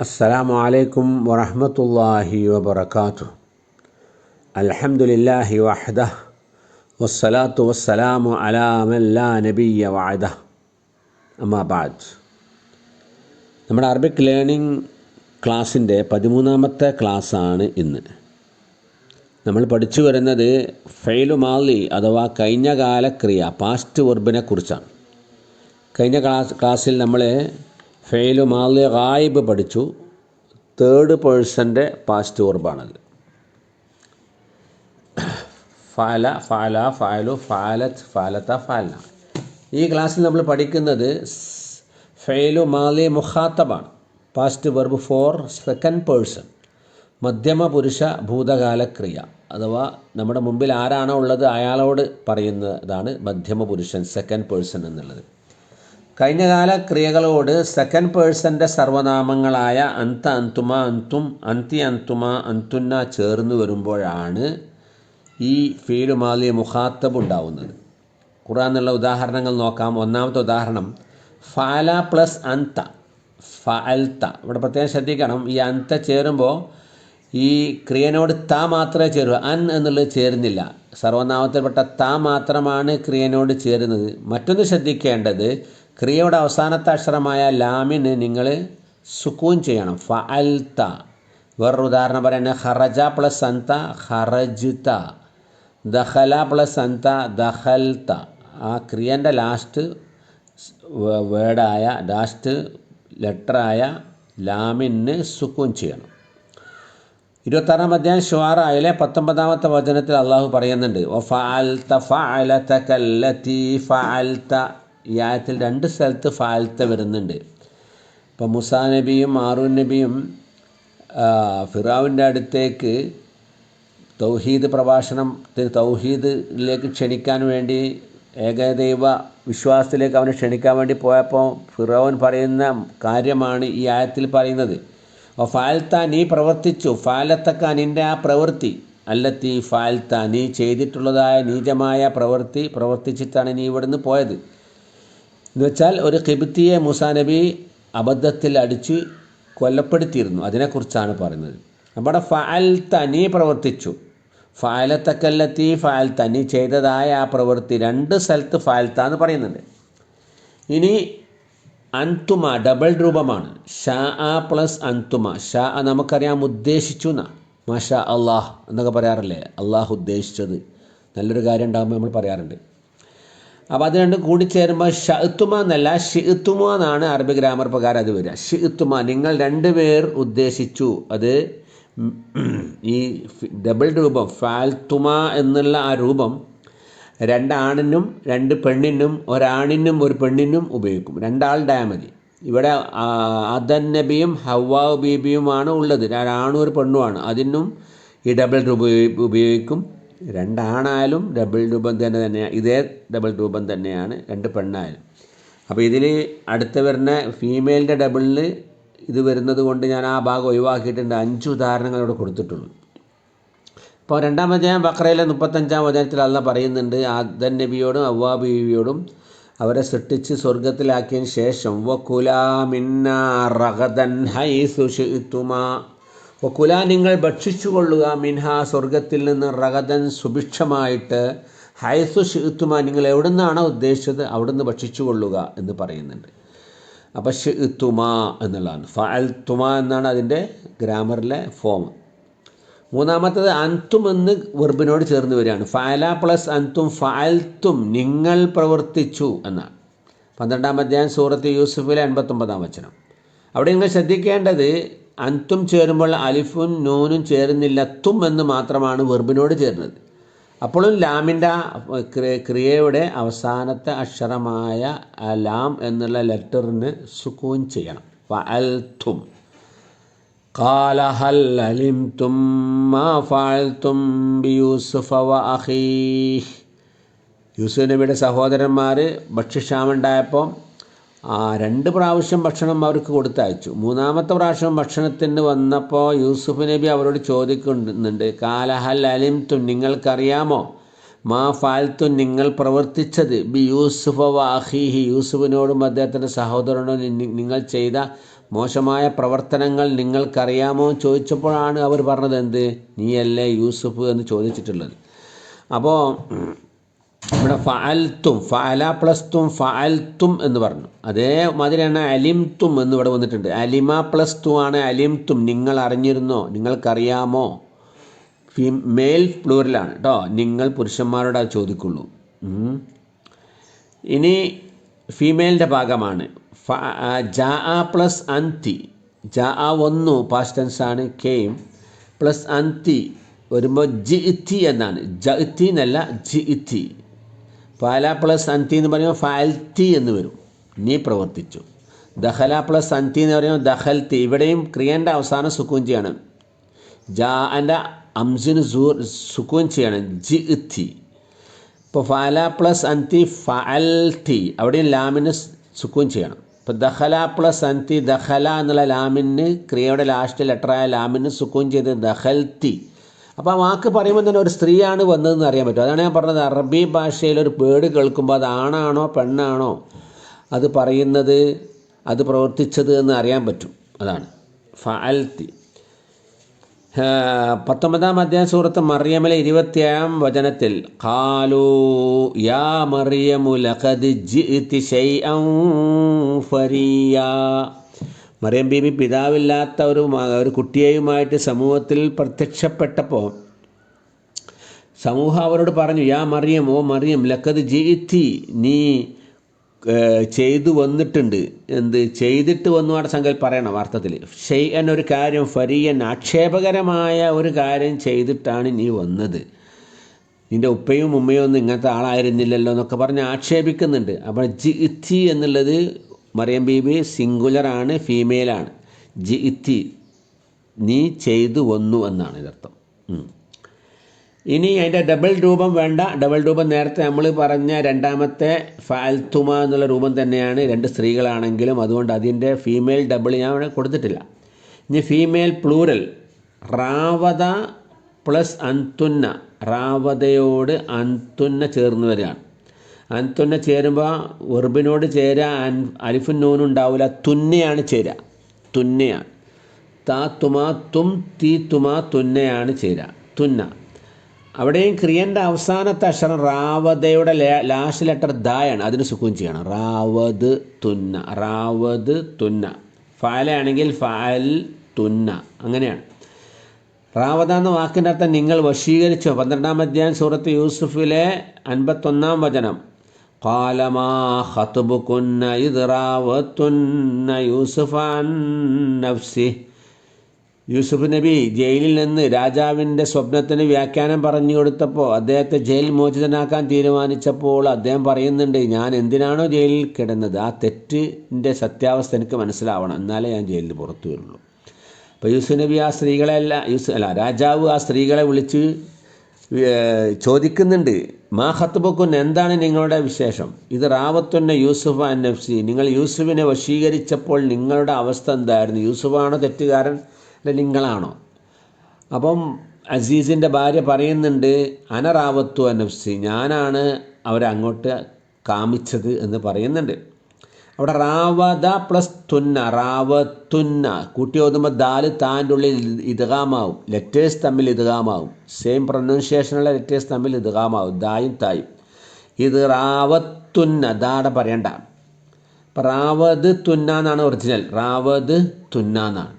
അസ്സലാമു അലൈക്കും വറഹ്മത്തുള്ളാഹി വബറകാതുഹു. അൽഹംദുലില്ലാഹി വഹ്ദഹു വസ്സലാത്തു വസ്സലാമു അലാ മൻ ലാ നബിയ്യ ബഅദഹു. അമ്മാ ബഅദ്. നമ്മുടെ അറബിക് ലേണിംഗ് ക്ലാസ്സിൻ്റെ 13ാമത്തെ ക്ലാസ്സാണ് ഇന്ന്. നമ്മൾ പഠിച്ചു വരുന്നത് ഫെയിലു മാളി അഥവാ കഴിഞ്ഞകാല ക്രിയ, പാസ്റ്റ് വെർബിനെ കുറിച്ചാണ്. കഴിഞ്ഞ ക്ലാസ്സിൽ നമ്മൾ ഫെയിലു മാളി ഗായിബ് പഠിച്ചു. തേർഡ് പേഴ്സൻ്റെ പാസ്റ്റ് വെർബാണത്. ഫഅല, ഫഅല, ഫഅലു, ഫഅലത്, ഫഅലത, ഫഅൽന. ഈ ക്ലാസ്സിൽ നമ്മൾ പഠിക്കുന്നത് ഫെയിലു മാളി മുഖാത്തബാണ്, past verb for second person, മധ്യമ പുരുഷ ഭൂതകാല ക്രിയ. അഥവാ നമ്മുടെ മുമ്പിൽ ആരാണോ ഉള്ളത് അയാളോട് പറയുന്നതാണ് മധ്യമ പുരുഷൻ, സെക്കൻഡ് പേഴ്സൺ എന്നുള്ളത്. കഴിഞ്ഞകാല ക്രിയകളോട് സെക്കൻഡ് പേഴ്സൻ്റെ സർവനാമങ്ങളായ അന്ത, അന്തുമ, അന്തും, അന്തി, അന്തുമ, അന്തുന്ന ചേർന്ന് വരുമ്പോഴാണ് ഈ ഫീലു മാളി മുഖാത്തബ് ഉണ്ടാവുന്നത്. ഖുർആനിലുള്ള ഉദാഹരണങ്ങൾ നോക്കാം. ഒന്നാമത്തെ ഉദാഹരണം ഫഅല പ്ലസ് അന്ത, ഫഅൽത. ഇവിടെ പ്രത്യേകം ശ്രദ്ധിക്കണം, ഈ അന്ത ചേരുമ്പോൾ ഈ ക്രിയനോട് ത മാത്രമേ ചേരൂ, അൻ എന്നുള്ളത് ചേരുന്നില്ല. സർവനാമത്തിൽപ്പെട്ട ത മാത്രമാണ് ക്രിയനോട് ചേരുന്നത്. മറ്റൊന്ന് ശ്രദ്ധിക്കേണ്ടത്, ക്രിയയുടെ അവസാനത്തെ അക്ഷരമായ ലാമിന് നിങ്ങൾ സുക്കൂൻ ചെയ്യണം, ഫഅൽത. വേറൊരു ഉദാഹരണം പറയുന്നത് ഖറജ പ്ലസ് അന്ത, ഖറജ്ത. ദഖല പ്ലസ് അന്ത, ദഖൽത. ആ ക്രിയൻ്റെ ലാസ്റ്റ് വേർഡായ, ലാസ്റ്റ് ലെറ്ററായ ലാമിന് സുക്കൂൻ ചെയ്യണം. 26-ാം അധ്യായം ശുആറയിലെ 19-ാമത്തെ വചനത്തിൽ അള്ളാഹു പറയുന്നുണ്ട്, വഫഅൽത ഫഅലതകല്ലതി ഫഅൽത. ഈ ആയത്തിൽ 2 സ്ഥലത്ത് ഫഅൽത വരുന്നുണ്ട്. ഇപ്പോൾ മൂസാ നബിയും ഹാറൂൻ നബിയും ഫിറഔൻ്റെ അടുത്തേക്ക് തൗഹീദ് തൗഹീദിലേക്ക് ക്ഷണിക്കാൻ വേണ്ടി, ഏകദൈവ വിശ്വാസത്തിലേക്ക് അവനെ ക്ഷണിക്കാൻ വേണ്ടി പോയപ്പോൾ ഫിറഔൻ പറയുന്ന കാര്യമാണ് ഈ ആയത്തിൽ പറയുന്നത്. ഫഅൽത, നീ പ്രവർത്തിച്ചു, ഫഅലതക, നിൻ്റെ ആ പ്രവൃത്തി, അല്ലത്തി ഫഅൽത, നീ ചെയ്തിട്ടുള്ളതായ നീചമായ പ്രവർത്തിച്ചിട്ടാണ് നീ ഇവിടുന്ന് പോയത്. എന്ന് വെച്ചാൽ ഒരു ഖിബ്തിയെ മൂസാ നബി അബദ്ധത്തിൽ അടിച്ച് കൊല്ലപ്പെടുത്തിയിരുന്നു. അതിനെക്കുറിച്ചാണ് പറയുന്നത്. അവിടെ ഫഅൽത, നീ പ്രവർത്തിച്ചു, ഫഅലതകല്ലത്തി ഫഅൽത, നീ ചെയ്തതായ ആ പ്രവൃത്തി. 2 സ്ഥലത്ത് ഫഅൽത എന്ന് പറയുന്നുണ്ട്. ഇനി അന്തുമ ഡബിൾ രൂപമാണ്. ഷാ പ്ലസ് അന്തുമ. ഷാ നമുക്കറിയാം ഉദ്ദേശിച്ചു എന്നാ, മാഷാ അള്ളാഹ് എന്നൊക്കെ പറയാറില്ലേ, അള്ളാഹ് ഉദ്ദേശിച്ചത്, നല്ലൊരു കാര്യം ഉണ്ടാകുമ്പോൾ നമ്മൾ പറയാറുണ്ട്. അപ്പോൾ അത് രണ്ടും കൂടിച്ചേരുമ്പോൾ ഷഅ്തുമ എന്നല്ല, ഷിഅ്തുമ എന്നാണ് അറബി ഗ്രാമർ പ്രകാരം അത് വരിക. ഷിഅ്തുമ, നിങ്ങൾ 2 പേർ ഉദ്ദേശിച്ചു. അത് ഈ ഡബിൾ രൂപം ഫഅൽതുമ എന്നുള്ള ആ രൂപം 2 ആണിനും 2 പെണ്ണിനും, ഒരാണിനും ഒരു പെണ്ണിനും ഉപയോഗിക്കും. 2 ആളുണ്ടായാൽ മതി. ഇവിടെ ആദം നബിയും ഹവ്വാ ബീബിയുമാണ് ഉള്ളത്, ഒരാണും ഒരു പെണ്ണുമാണ്. അതിനും ഈ ഡബിൾ രൂപം ഉപയോഗിക്കും. 2 ആണായാലും ഡബിൾ രൂപം തന്നെയാണ്, ഇതേ ഡബിൾ രൂപം തന്നെയാണ് 2 പെണ്ണായാലും. അപ്പോൾ ഇതിൽ അടുത്ത് വരുന്ന ഫീമെയിലിൻ്റെ ഡബിളിൽ ഇത് വരുന്നത് കൊണ്ട് ഞാൻ ആ ഭാഗം ഒഴിവാക്കിയിട്ടുണ്ട്. 5 ഉദാഹരണങ്ങൾ ഇവിടെ കൊടുത്തിട്ടുള്ളൂ. അപ്പോൾ 2-ാം അധ്യായം ബഖറയിലെ 35-ാം വചനത്തിൽ അല്ലാഹ് പറയുന്നുണ്ട്, ആദം നബിയോടും ഹവ്വാ ബീവിയോടും അവരെ സൃഷ്ടിച്ച് സ്വർഗത്തിലാക്കിയതിന് ശേഷം വകുലാ മിന്നാ റഗദൻ ഹൈസു ശിഅ്തുമാ, വകുലാ നിങ്ങൾ ഭക്ഷിച്ചു കൊള്ളുക, മിൻഹ സ്വർഗത്തിൽ നിന്ന്, റഗദൻ സുഭിക്ഷമായിട്ട്, ഹൈസു ശിഅ്തുമാ നിങ്ങൾ എവിടെ നിന്നാണോ ഉദ്ദേശിച്ചത് അവിടുന്ന് ഭക്ഷിച്ചു കൊള്ളുക എന്ന് പറയുന്നുണ്ട്. അപ്പോൾ ശിഅ്തുമാ എന്നുള്ളതാണ്. ഫഅൽതുമാ എന്നാണ് അതിൻ്റെ ഗ്രാമറിലെ ഫോം. 3-ാമത്തത് അന്തും എന്ന് വെർബിനോട് ചേർന്ന് വരികയാണ്. ഫഅല പ്ലസ് അന്തും, ഫഅൽതും നിങ്ങൾ പ്രവർത്തിച്ചു എന്നാണ്. 12-ാം അധ്യായം സൂറത്ത് യൂസുഫിലെ 89-ാം വചനം. അവിടെ നിങ്ങൾ ശ്രദ്ധിക്കേണ്ടത്, അന്തും ചേരുമ്പോൾ അലിഫും നൂനും ചേരുന്നില്ല, തും എന്ന് മാത്രമാണ് വെർബിനോട് ചേരുന്നത്. അപ്പോഴും ലാമിൻ്റെ ക്രിയയുടെ അവസാനത്തെ അക്ഷരമായ ലാം എന്നുള്ള ലെറ്ററിന് സുക്കൂൻ ചെയ്യണം. ഫഅൽതും. ഖാല ഹൽ അലിംതും മാ ഫഅൽതും ബിയൂസുഫ വ അഖീഹ്. യൂസുഫ് നബിയുടെ സഹോദരന്മാർ ഭക്ഷ്യക്ഷാമുണ്ടായപ്പോൾ 2 പ്രാവശ്യം ഭക്ഷണം അവർക്ക് കൊടുത്തയച്ചു. 3-ാമത്തെ പ്രാവശ്യം ഭക്ഷണത്തിന് വന്നപ്പോൾ യൂസുഫ് നബി അവരോട് ചോദിക്കുന്നുണ്ട്, ഖാല ഹൽ അലിംതും, നിങ്ങൾക്കറിയാമോ, മാ ഫഅൽതും നിങ്ങൾ പ്രവർത്തിച്ചത്, ബി യൂസുഫ വ അഖീഹി യൂസുഫിനോടും അദ്ദേഹത്തിൻ്റെ സഹോദരനോടും നിങ്ങൾ ചെയ്ത മോശമായ പ്രവർത്തനങ്ങൾ നിങ്ങൾക്കറിയാമോ ചോദിച്ചപ്പോഴാണ് അവർ പറഞ്ഞത് എന്ത്, നീയല്ലേ യൂസുഫ് എന്ന് ചോദിച്ചിട്ടുള്ളത്. അപ്പോൾ ഇവിടെ ഫഅൽത്തും, ഫഅല പ്ലസ് തും ഫഅൽത്തും എന്ന് പറഞ്ഞു. അതേമാതിരിയാണ് അലിംതും എന്ന് ഇവിടെ വന്നിട്ടുണ്ട്. അലിമ പ്ലസ് തു ആണ് അലിംതും, നിങ്ങൾ അറിഞ്ഞിരുന്നോ, നിങ്ങൾക്കറിയാമോ. മെയിൽ പ്ലൂറലാണ് കേട്ടോ, നിങ്ങൾ പുരുഷന്മാരോട് അത് ചോദിക്കുള്ളൂ. ഇനി ഫീമെയിലിൻ്റെ ഭാഗമാണ്. ജാ പ്ലസ് അന്തി, ജാ വന്നു പാസ്റ്റ് ടെൻസ് ആണ്, കെയിം പ്ലസ് അന്തി വരുമ്പോൾ ജിഇത്തി എന്നാണ്. ജഇത്തി എന്നല്ല, ജിഇത്തി. ഫഅല പ്ലസ് അന്തി എന്ന് പറയുമ്പോൾ ഫഅൽത്തി എന്ന് വരും, നീ പ്രവർത്തിച്ചു. ദഖല പ്ലസ് അന്തി എന്ന് പറയുമ്പോൾ ദഖൽത്തി. ഇവിടെയും ക്രിയൻ്റെ അവസാനം സുക്കൂൻ ചെയ്യണം. ജാൻ്റെ അംസിന് സുക്കൂൻ ചെയ്യണം, ജിഇത്തി. ഇപ്പോൾ ഫഅല പ്ലസ് അന്തി ഫഅൽത്തി, അവിടെയും ലാമിന് സുക്കൂൻ ചെയ്യണം. ഇപ്പോൾ ദഖല പ്ലസ് അന്തി, ദഖല എന്നുള്ള ലാമിന്, ക്രിയയുടെ ലാസ്റ്റ് ലെറ്ററായ ലാമിന് സുക്കൂൻ ചെയ്ത് ദഖൽത്തി. അപ്പോൾ ആ വാക്ക് പറയുമ്പോൾ തന്നെ ഒരു സ്ത്രീയാണ് വന്നതെന്ന് അറിയാൻ പറ്റും. അതാണ് ഞാൻ പറഞ്ഞത്, അറബി ഭാഷയിൽ ഒരു വേർഡ് കേൾക്കുമ്പോൾ അത് ആണാണോ പെണ്ണാണോ അത് പറയുന്നത്, അത് പ്രവർത്തിച്ചത് എന്ന് അറിയാൻ പറ്റും. അതാണ് ഫഅൽത്തി. 19-ാം അധ്യായം സൂറത്ത് മറിയമിലെ 27-ാം വചനത്തിൽ ഖാലൂ യാ മറിയമു ലഖദ് ജിഇതി ശൈഅൻ ഫരിയാ. മറിയം ബീബി പിതാവില്ലാത്ത ഒരു കുട്ടിയെയുമായിട്ട് സമൂഹത്തിൽ പ്രത്യക്ഷപ്പെട്ടപ്പോൾ സമൂഹം അവരോട് പറഞ്ഞു, യാ മറിയം, ഓ മറിയം, ലഖദ് ജിഇതി, നീ ചെയ്തു വന്നിട്ടുണ്ട്. എന്ത് ചെയ്തിട്ട് വന്നു അവിടെ സംഘം പറയണം അർത്ഥത്തിൽ. ഷെയ്അൻ ഒരു കാര്യം, ഫരിയൻ ആക്ഷേപകരമായ ഒരു കാര്യം ചെയ്തിട്ടാണ് നീ വന്നത്. നിൻ്റെ ഉപ്പയും ഉമ്മയും ഒന്നും ഇങ്ങനത്തെ ആളായിരുന്നില്ലല്ലോ എന്നൊക്കെ പറഞ്ഞ് ആക്ഷേപിക്കുന്നുണ്ട്. അപ്പോൾ ജിഇത്തി എന്നുള്ളത് മറിയം ബീബി സിംഗുലറാണ്, ഫീമെയിലാണ്. ജിഇത്തി, നീ ചെയ്തു വന്നു എന്നാണ് ഇതർത്ഥം. ഇനി അതിൻ്റെ ഡബിൾ രൂപം വേണ്ട. ഡബിൾ രൂപം നേരത്തെ നമ്മൾ പറഞ്ഞ രണ്ടാമത്തെ ഫഅൽതുമ എന്നുള്ള രൂപം തന്നെയാണ്, രണ്ട് സ്ത്രീകളാണെങ്കിലും. അതുകൊണ്ട് അതിൻ്റെ ഫീമെയിൽ ഡബിൾ ഞാൻ ഇവിടെ കൊടുത്തിട്ടില്ല. ഇനി ഫീമെയിൽ പ്ലൂറൽ റാവത പ്ലസ് അന്തുന്ന, റാവതയോട് അന്തുന്ന ചേർന്ന് വരികയാണ്. അന്തുന്ന ചേരുമ്പോൾ വെർബിനോട് ചേരുക, അലിഫുൻ നൂനും ഉണ്ടാവില്ല, തുന്നയാണ് ചേരുക, തുന്നയാണ്. താ തുമാ തും തീ തുമാ തുന്നയാണ് ചേരുക, തുന്ന. അവിടെയും ക്രിയൻ്റെ അവസാനത്തെ അക്ഷരം റാവതയുടെ ലാസ്റ്റ് ലെറ്റർ ദായാണ്, അതിന് സുക്കൂൻ ചെയ്യണം. റാവത് തുന്ന, റാവത് തുന്ന. ഫഅലയാണെങ്കിൽ ഫഅൽ തുന്ന, അങ്ങനെയാണ്. റാവത എന്ന വാക്കിൻ്റെ അർത്ഥം നിങ്ങൾ വശീകരിച്ചോ. 12-ാം അധ്യായം സൂറത്ത് യൂസുഫിലെ 51-ാം വചനം ഖാല മാ ഖത്ബുകുന്ന ഇദ് റാവതുന്ന യൂസുഫ അൻ നഫ്സിഹി. യൂസുഫ് നബി ജയിലിൽ നിന്ന് രാജാവിൻ്റെ സ്വപ്നത്തിന് വ്യാഖ്യാനം പറഞ്ഞു കൊടുത്തപ്പോൾ, അദ്ദേഹത്തെ ജയിൽ മോചിതനാക്കാൻ തീരുമാനിച്ചപ്പോൾ അദ്ദേഹം പറയുന്നുണ്ട്, ഞാൻ എന്തിനാണോ ജയിലിൽ കിടന്നത് ആ തെറ്റിൻ്റെ സത്യാവസ്ഥ എനിക്ക് മനസ്സിലാവണം, എന്നാലേ ഞാൻ ജയിലിൽ പുറത്തു വരുള്ളൂ. അപ്പോൾ യൂസുഫ് നബി ആ സ്ത്രീകളെ രാജാവ് ആ സ്ത്രീകളെ വിളിച്ച് ചോദിക്കുന്നുണ്ട്, മാ ഖത്ബുകുൻ, എന്താണ് നിങ്ങളുടെ വിശേഷം? ഇത് റാവത്തുന്ന യൂസുഫ് അൻ നഫ്സി, നിങ്ങൾ യൂസുഫിനെ വശീകരിച്ചപ്പോൾ നിങ്ങളുടെ അവസ്ഥ എന്തായിരുന്നു? യൂസുഫാണോ തെറ്റുകാരൻ, നിങ്ങളാണോ? അപ്പം അസീസിൻ്റെ ഭാര്യ പറയുന്നുണ്ട്, അനറാവത്തു അൻ നഫ്സി, ഞാനാണ് അവരെ അങ്ങോട്ട് കാമിച്ചത് എന്ന് പറയുന്നുണ്ട്. അവിടെ റാവത പ്ലസ് തുന്ന, റാവത്തുന്ന കൂട്ടി ഓതുമ്പോൾ ദാല് താൻ്റെ ഉള്ളിൽ ഇദ്ഗാമാവും, ലെറ്റേഴ്സ് തമ്മിൽ ഇദ്ഗാമാവും. സെയിം പ്രൊനൗൺസിയേഷനുള്ള ലെറ്റേഴ്സ് തമ്മിൽ ഇദ്ഗാമാവും, ദായും തായും. ഇത് റാവത്തുന്ന, ദാടെ പറയണ്ട. അപ്പം റാവത് തുന്ന എന്നാണ് ഒറിജിനൽ, റാവത് തുന്ന എന്നാണ്.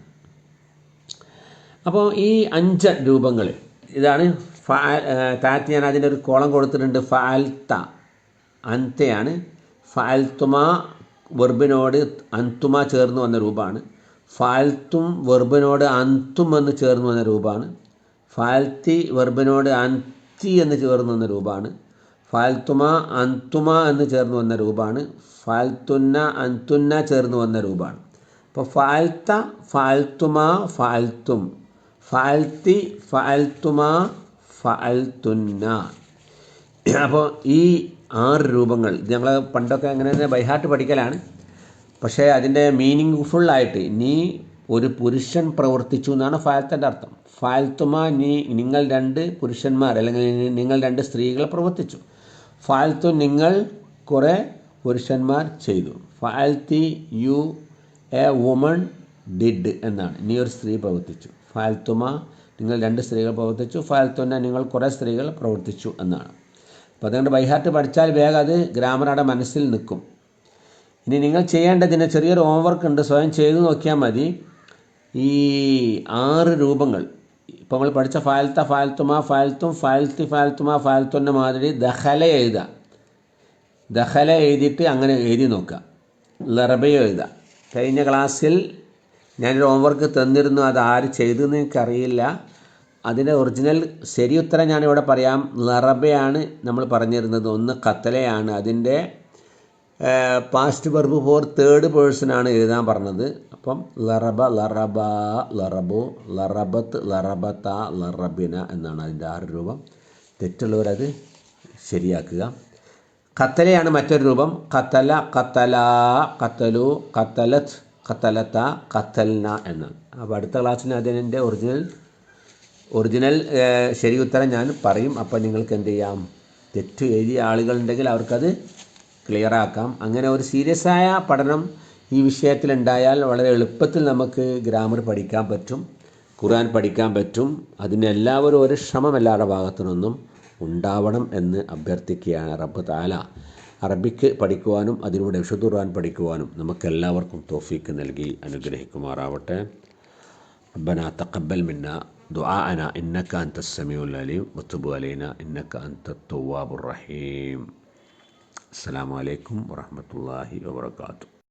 അപ്പോൾ ഈ 5 രൂപങ്ങൾ ഇതാണ്. താഴത്ത് ഞാൻ അതിൻ്റെ ഒരു കോളം കൊടുത്തിട്ടുണ്ട്. ഫഅൽത അന്തയാണ്. ഫഅൽതുമ വെർബിനോട് അന്തുമ ചേർന്ന് വന്ന രൂപമാണ്. ഫഅൽത്തും വെർബിനോട് അന്തും എന്ന് ചേർന്ന് വന്ന രൂപമാണ്. ഫഅൽത്തി വെർബിനോട് അന്തി എന്ന് ചേർന്ന് വന്ന രൂപമാണ്. ഫഅൽതുമ അന്തുമ എന്ന് ചേർന്ന് വന്ന രൂപമാണ്. ഫഅൽത്തുന്ന അന്തുന്ന ചേർന്ന് വന്ന രൂപമാണ്. അപ്പോൾ ഫഅൽത്ത, ഫഅൽതുമ, ഫഅൽത്തും, ഫഅൽത്തി, ഫഅൽതുമ, ഫഅൽത്തുന്ന. അപ്പോൾ ഈ 6 രൂപങ്ങൾ ഇത് ഞങ്ങൾ പണ്ടൊക്കെ അങ്ങനെ തന്നെ ബൈഹാർട്ട് പഠിക്കലാണ്. പക്ഷേ അതിൻ്റെ മീനിങ് ഫുള്ളായിട്ട് നീ ഒരു പുരുഷൻ പ്രവർത്തിച്ചു എന്നാണ് ഫഅൽത്തൻ്റെ അർത്ഥം. ഫഅൽതുമ, നിങ്ങൾ 2 പുരുഷന്മാർ അല്ലെങ്കിൽ നിങ്ങൾ 2 സ്ത്രീകൾ പ്രവർത്തിച്ചു. ഫഅൽത്തു, നിങ്ങൾ കുറേ പുരുഷന്മാർ ചെയ്തു. ഫഅൽത്തി, യു എ വുമൺ ഡിഡ് എന്നാണ്. നീ ഒരു സ്ത്രീ പ്രവർത്തിച്ചു. ഫാൽത്തുമ നിങ്ങൾ 2 സ്ത്രീകൾ പ്രവർത്തിച്ചു. ഫാൽത്തുന്ന നിങ്ങൾ കുറേ സ്ത്രീകൾ പ്രവർത്തിച്ചു എന്നാണ്. അപ്പോൾ അതുകൊണ്ട് ബൈഹാർട്ട് പഠിച്ചാൽ വേഗം അത് ഗ്രാമറുടെ മനസ്സിൽ നിൽക്കും. ഇനി നിങ്ങൾ ചെയ്യേണ്ടതിന് ചെറിയൊരു ഹോംവർക്ക് ഉണ്ട്, സ്വയം ചെയ്തു നോക്കിയാൽ മതി. ഈ 6 രൂപങ്ങൾ ഇപ്പോൾ നമ്മൾ പഠിച്ച ഫാൽത്ത, ഫാൽത്തുമ, ഫാൽത്തും, ഫാൽത്തി, ഫാൽത്തുമ, ഫാൽത്തുന്ന മാതിരി ദഖല എഴുതുക. ദഖല എഴുതിയിട്ട് അങ്ങനെ എഴുതി നോക്കുക. ലറബയോ എഴുതുക. കഴിഞ്ഞ ക്ലാസ്സിൽ ഞാനൊരു ഹോംവർക്ക് തന്നിരുന്നു, അത് ആര് ചെയ്തെന്ന് എനിക്കറിയില്ല. അതിൻ്റെ ഒറിജിനൽ ശരി ഉത്തരം ഞാനിവിടെ പറയാം. ലറബയാണ് നമ്മൾ പറഞ്ഞിരുന്നത്. ഒന്ന് ഖത്തലയാണ്. അതിൻ്റെ പാസ്റ്റ് വെർബ് ഫോർ തേർഡ് പേഴ്സണാണ് എഴുതാൻ പറഞ്ഞത്. അപ്പം ലറബ, ലറബ, ലറബു, ലറബത്ത്, ലറബത്ത, ലറബിന എന്നാണ് അതിൻ്റെ 6 രൂപം. തെറ്റുള്ളവരത് ശരിയാക്കുക. ഖത്തലയാണ് മറ്റൊരു രൂപം. ഖത്തല, ഖത്തല, ഖത്തലു, ഖത്തലത്ത്, ഖത്തലത്ത, ഖത്തൽന എന്നാണ്. അപ്പോൾ അടുത്ത ക്ലാസ്സിന് അതിൻ്റെ ഒറിജിനൽ ശരി ഉത്തരം ഞാൻ പറയും. അപ്പോൾ നിങ്ങൾക്ക് എന്ത് ചെയ്യാം, തെറ്റ് എഴുതിയ ആളുകളുണ്ടെങ്കിൽ അവർക്കത് ക്ലിയറാക്കാം. അങ്ങനെ ഒരു സീരിയസ് ആയ പഠനം ഈ വിഷയത്തിലുണ്ടായാൽ വളരെ എളുപ്പത്തിൽ നമുക്ക് ഗ്രാമർ പഠിക്കാൻ പറ്റും, ഖുർആൻ പഠിക്കാൻ പറ്റും. അതിന് എല്ലാവരും ഒരു ശ്രമം എല്ലാവരുടെ ഭാഗത്തുനിന്നും ഉണ്ടാവണം എന്ന് അഭ്യർത്ഥിക്കുകയാണ്. റബ്ബ് തആല അറബിക്ക് പഠിക്കുവാനും അതിലൂടെ വിശുദ്ധ ഖുർആൻ പഠിക്കുവാനും നമുക്കെല്ലാവർക്കും തൗഫീക്ക് നൽകി അനുഗ്രഹിക്കുമാറാവട്ടെ. റബ്ബനാ തഖബ്ബൽ മിന്നാ ദുആഅനാ ഇന്നക അൻതസ് സമീഉൽ അലീം വതുബ് അലൈനാ ഇന്നക അൻതത് തവ്വാബുർ റഹീം. അസ്സലാമു അലൈക്കും വറഹ്മത്തുള്ളാഹി വബറകാതുഹു.